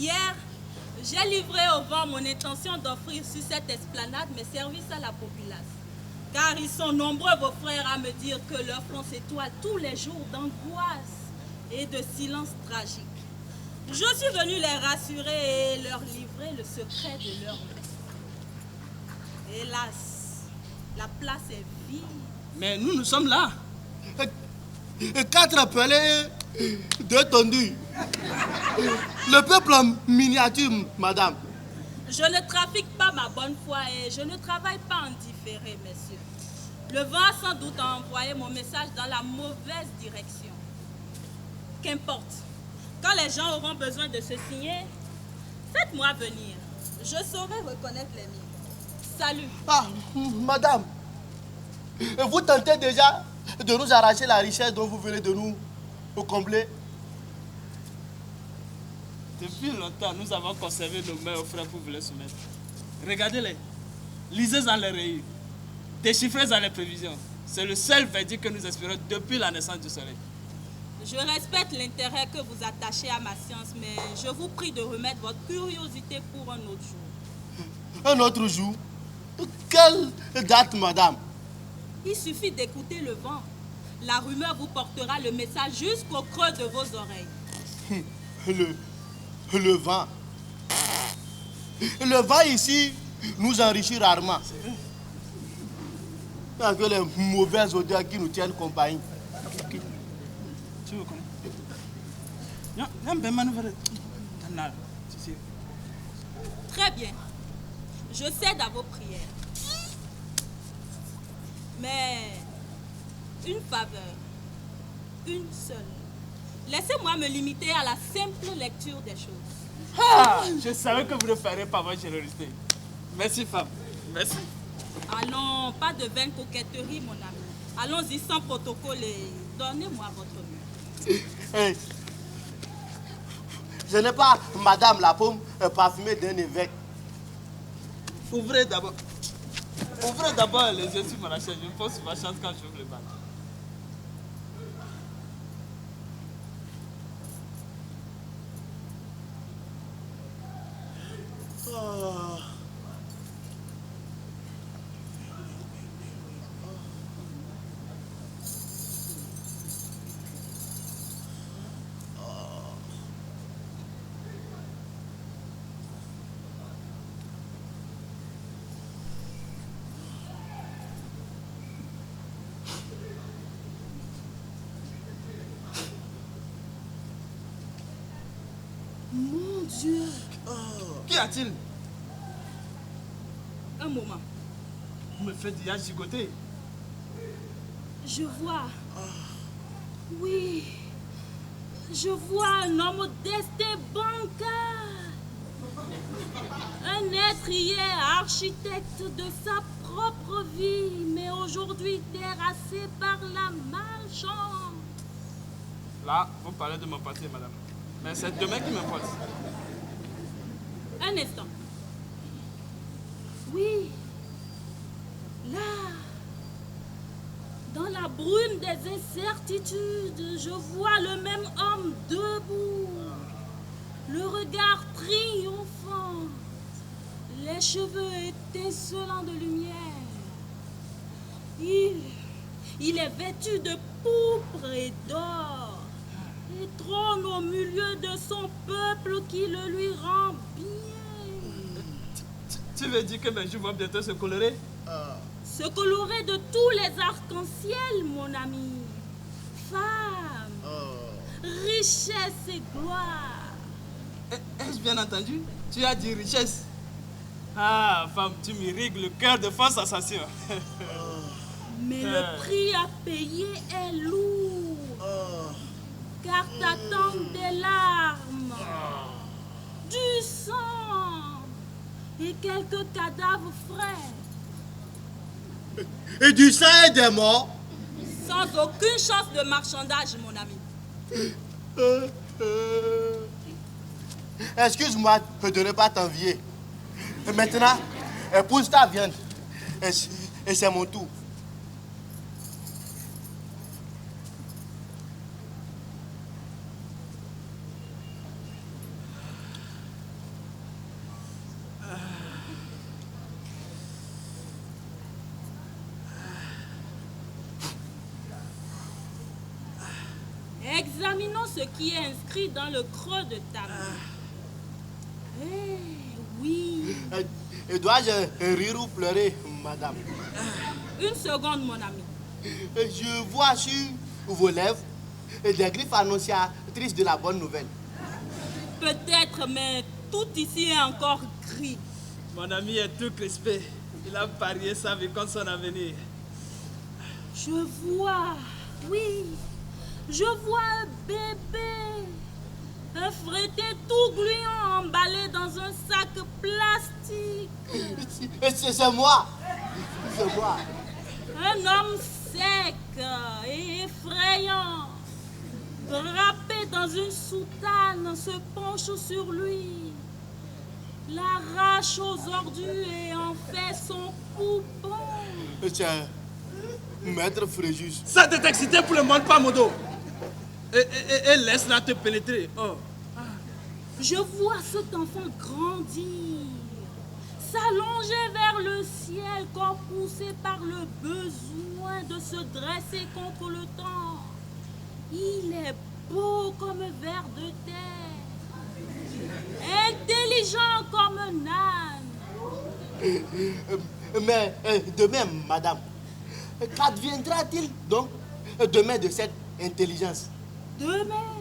Hier, j'ai livré au vent mon intention d'offrir sur cette esplanade mes services à la populace. Car ils sont nombreux, vos frères, à me dire que leur front s'étoile tous les jours d'angoisse et de silence tragique. Je suis venu les rassurer et leur livrer le secret de leur messe. Hélas, la place est vide. Mais nous sommes là. 4 pelés, 2 tondus. Le peuple en miniature, madame. Je ne trafique pas ma bonne foi et je ne travaille pas en différé, messieurs. Le vent a sans doute envoyé mon message dans la mauvaise direction. Qu'importe. Quand les gens auront besoin de se signer, faites-moi venir. Je saurai reconnaître les miens. Salut. Ah, madame, vous tentez déjà de nous arracher la richesse dont vous venez de nous combler. Depuis longtemps, nous avons conservé nos mains aux frères pour vous les soumettre. Regardez-les. Lisez-en les rayures. Déchiffrez-en les prévisions. C'est le seul verdict que nous espérons depuis la naissance du soleil. Je respecte l'intérêt que vous attachez à ma science, mais je vous prie de remettre votre curiosité pour un autre jour. Un autre jour? Quelle date, madame? Il suffit d'écouter le vent. La rumeur vous portera le message jusqu'au creux de vos oreilles. Le vent. Le vent ici nous enrichit rarement. Il y a que les mauvaises odeurs qui nous tiennent compagnie. Tu veux connaître? Très bien. Je cède à vos prières. Mais une faveur, une seule. Laissez-moi me limiter à la simple lecture des choses. Ah, je savais que vous ne feriez pas votre générosité. Merci, femme. Merci. Allons, pas de vaine coquetterie, mon ami. Allons-y sans protocole et donnez-moi votre main. Hey, je n'ai pas, madame, la paume parfumée d'un évêque. Ouvrez d'abord les yeux sur ma chaise. Je pense sur ma chance quand j'ouvre le bal. Oh. Mon Dieu! Qu'y a-t-il? Un moment. Vous me faites déjà gigoter. Je vois. Oui. Je vois un homme au destin bancal. Un être hier architecte de sa propre vie, mais aujourd'hui terrassé par la malchance. Là, vous parlez de mon passé, madame. Mais c'est demain qui m'importe. Un instant. Oui. Là. Dans la brume des incertitudes, je vois le même homme debout. Le regard triomphant. Les cheveux étincelants de lumière. Il est vêtu de pourpre et d'or. Et trône au milieu de son peuple qui le lui rend bien. Tu veux dire que mes joues vont bientôt se colorer? Se colorer de tous les arcs-en-ciel, mon ami. Femme, richesse et gloire. Ai-je bien entendu? Tu as dit richesse. Ah, femme, tu m'irrigues le cœur de fausse assassin. Mais le prix à payer est lourd. Car t'attendent des larmes, du sang et quelques cadavres frais. Et du sang et des morts. Sans aucune chance de marchandage, mon ami. Excuse-moi de ne pas t'envier. Maintenant, épouse ta viande. Et c'est mon tour. ce qui est inscrit dans le creux de ta main. Eh oui. Dois-je rire ou pleurer, madame? Une seconde, mon ami. Je vois sur vos lèvres des griffes annonciatrices de la bonne nouvelle. Peut-être, mais tout ici est encore gris. Mon ami est tout crispé. Il a parié sa vie contre son avenir. Je vois, oui, je vois un bébé, un frété tout gluant emballé dans un sac plastique. C'est moi. C'est moi. Un homme sec et effrayant, drapé dans une soutane, se penche sur lui, l'arrache aux ordures et en fait son poupon. Tiens, maître Fréjus. Ça t'est excité pour le monde, pas Modo. Et laisse-la te pénétrer. Oh. Je vois cet enfant grandir, s'allonger vers le ciel, comme poussé par le besoin de se dresser contre le temps. Il est beau comme un ver de terre, intelligent comme un âne. Mais demain, madame, qu'adviendra-t-il donc demain de cette intelligence? Demain,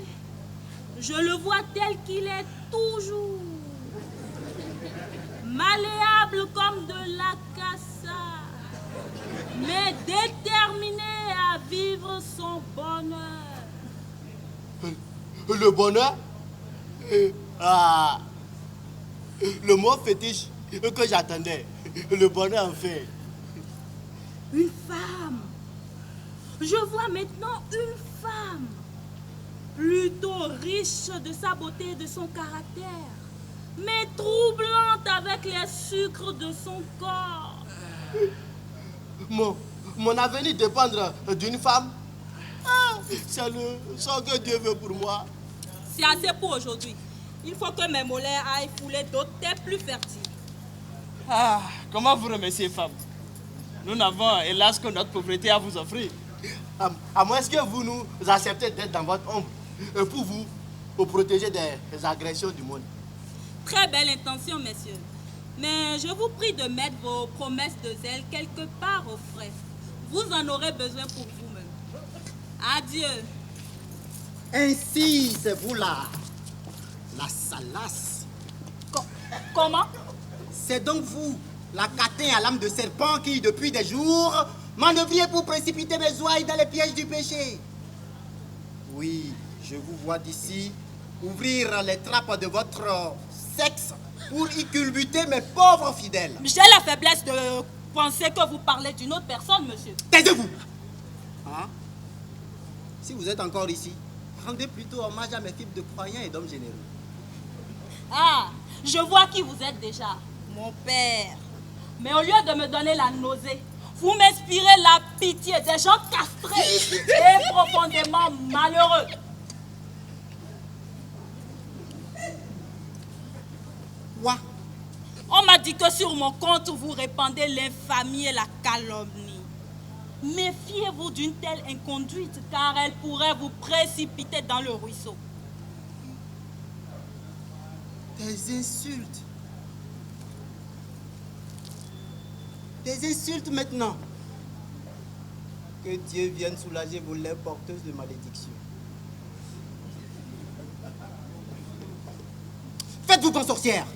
je le vois tel qu'il est toujours, malléable comme de l'acassa, mais déterminé à vivre son bonheur. Le bonheur? Ah, le mot fétiche que j'attendais. Le bonheur en fait. Une femme. Je vois maintenant une femme, plutôt riche de sa beauté et de son caractère, mais troublante avec les sucres de son corps. Mon avenir dépendre d'une femme? Ah, c'est le sang que Dieu veut pour moi. C'est assez pour aujourd'hui. Il faut que mes mollets aillent fouler d'autres terres plus fertiles. Ah, comment vous remercier, femme? Nous n'avons hélas que notre pauvreté à vous offrir. À moins que vous nous acceptez d'être dans votre ombre pour vous protéger des agressions du monde. Très belle intention, messieurs. Mais je vous prie de mettre vos promesses de zèle quelque part au frais. Vous en aurez besoin pour vous-même. Adieu. Ainsi, c'est vous là, la salace. Comment? C'est donc vous, la catin à l'âme de serpent qui, depuis des jours, manœuvriez pour précipiter mes ouailles dans les pièges du péché. Oui, je vous vois d'ici ouvrir les trappes de votre sexe pour y culbuter mes pauvres fidèles. J'ai la faiblesse de penser que vous parlez d'une autre personne, monsieur. Taisez-vous! Hein? Si vous êtes encore ici, rendez plutôt hommage à mes fibres de croyants et d'hommes généreux. Ah, je vois qui vous êtes déjà, mon père. Mais au lieu de me donner la nausée, vous m'inspirez la pitié des gens castrés et profondément malheureux. Quoi? On m'a dit que sur mon compte, vous répandez l'infamie et la calomnie. Méfiez-vous d'une telle inconduite, car elle pourrait vous précipiter dans le ruisseau. Des insultes. Des insultes maintenant. Que Dieu vienne soulager vos lèvres porteuses de malédiction. Faites-vous bonne sorcière.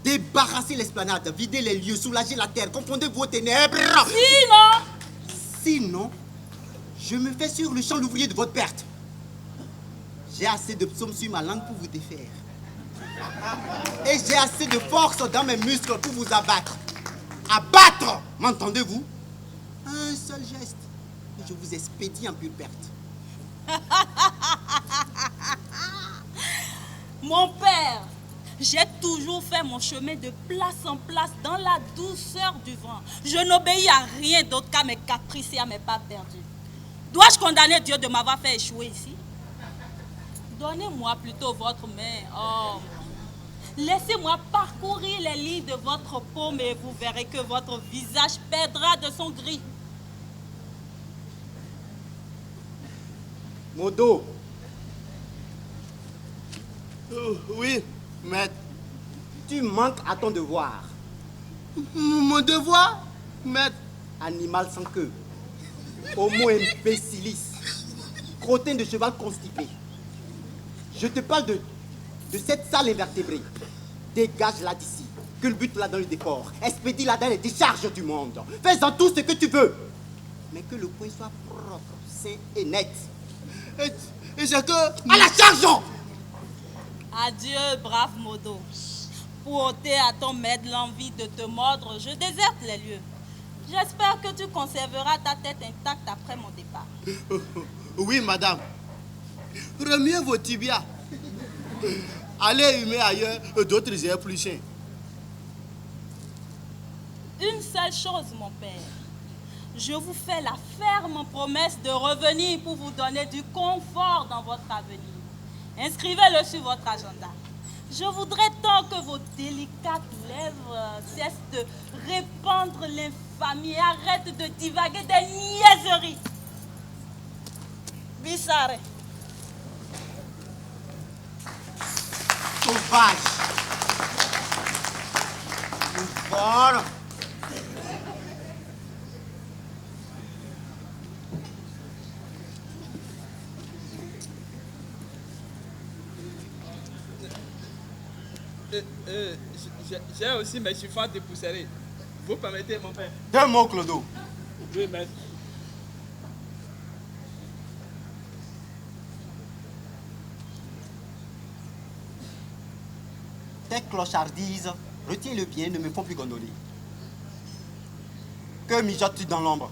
Débarrassez l'esplanade, videz les lieux, soulagez la terre, confondez vos ténèbres. Sinon, je me fais sur le champ l'ouvrier de votre perte. J'ai assez de psaumes sur ma langue pour vous défaire. Et j'ai assez de force dans mes muscles pour vous abattre. Abattre, m'entendez-vous? Un seul geste, et je vous expédie en pure perte. Mon père, j'ai toujours fait mon chemin de place en place dans la douceur du vent. Je n'obéis à rien d'autre qu'à mes caprices et à mes pas perdus. Dois-je condamner Dieu de m'avoir fait échouer ici? Donnez-moi plutôt votre main. Oh. Laissez-moi parcourir les lignes de votre paume et vous verrez que votre visage perdra de son gris. Modo, Oui, maître. Tu manques à ton devoir. Mon devoir, maître. Animal sans queue. Homo imbécilis. Crottin de cheval constipé. Je te parle de cette salle invertébrée. Dégage-la d'ici. Culbute-la dans le décor. Expédie-la dans les décharges du monde. Fais-en tout ce que tu veux. Mais que le coin soit propre, sain et net. Et c'est que... À la charge! Adieu, brave Modo. Pour ôter à ton maître l'envie de te mordre, je déserte les lieux. J'espère que tu conserveras ta tête intacte après mon départ. Oui, madame. Remuez vos tibias. Allez humer ailleurs d'autres épluchins. Une seule chose, mon père. Je vous fais la ferme promesse de revenir pour vous donner du confort dans votre avenir. Inscrivez-le sur votre agenda. Je voudrais tant que vos délicates lèvres cessent de répandre l'infamie et arrêtent de divaguer des niaiseries. Bissare. Sauvage. Voilà. J'ai aussi mes chiffons dépoussiérés. Vous permettez, mon père? 2 mots, Clodo. Oui, maître. Tes clochardises, retiens-le bien, ne me font plus gondoler. Que mijotes-tu dans l'ombre?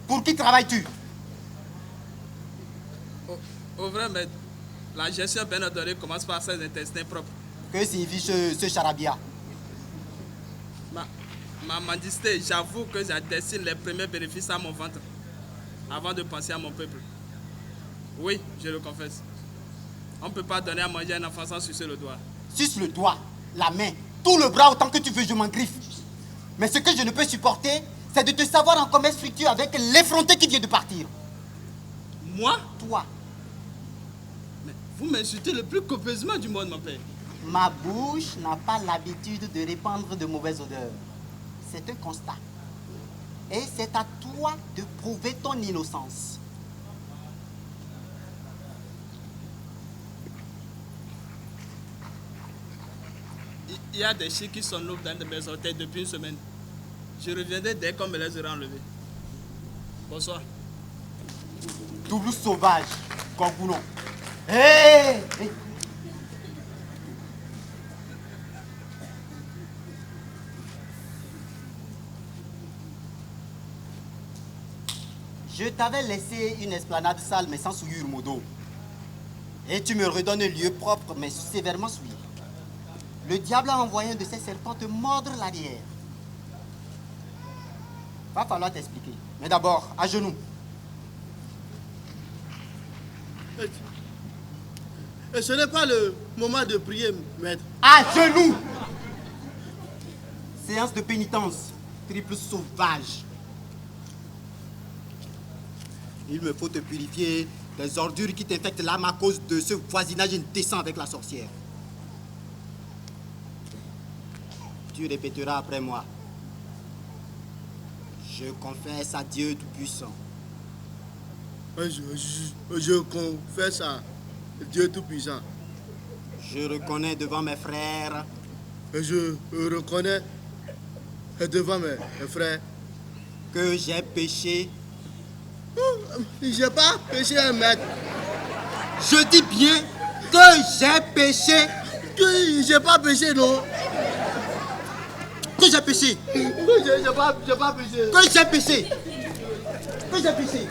Pour qui travailles-tu? Au vrai, maître, la gestion bien adorée commence par ses intestins propres. Que signifie ce charabia? Ma mendicité, j'avoue que j'adestine les premiers bénéfices à mon ventre avant de penser à mon peuple. Oui, je le confesse. On ne peut pas donner à manger à un enfant sans sucer le doigt. Suce le doigt, la main, tout le bras autant que tu veux, je m'en griffe. Mais ce que je ne peux supporter, c'est de te savoir en commerce fructueux avec l'effronté qui vient de partir. Moi? Toi, Mais vous m'insultez le plus copieusement du monde, mon père. ma bouche n'a pas l'habitude de répandre de mauvaises odeurs. C'est un constat. Et c'est à toi de prouver ton innocence. Il y a des chiens qui sont nouveaux dans de mes orteils depuis une semaine. Je reviendrai dès qu'on me les aura enlevés. Bonsoir. Double sauvage, Gorgounon. Hé! Je t'avais laissé une esplanade sale mais sans souillure, Modo. Et tu me redonnes un lieu propre mais sévèrement souillé. Le diable a envoyé un de ses serpents te mordre l'arrière. Va falloir t'expliquer. Mais d'abord, à genoux. Et ce n'est pas le moment de prier, maître. À genoux! Séance de pénitence, triple sauvage. Il me faut te purifier des ordures qui t'infectent l'âme à cause de ce voisinage indécent avec la sorcière. Tu répéteras après moi. Je confesse à Dieu Tout-Puissant. Je confesse à Dieu Tout-Puissant. Je reconnais devant mes frères. Je reconnais devant mes frères Que j'ai péché. J'ai pas péché, maître. Je dis bien que j'ai péché. Que j'ai pas péché, non. Que j'ai péché. J'ai pas péché. Que j'ai péché. Que j'ai péché.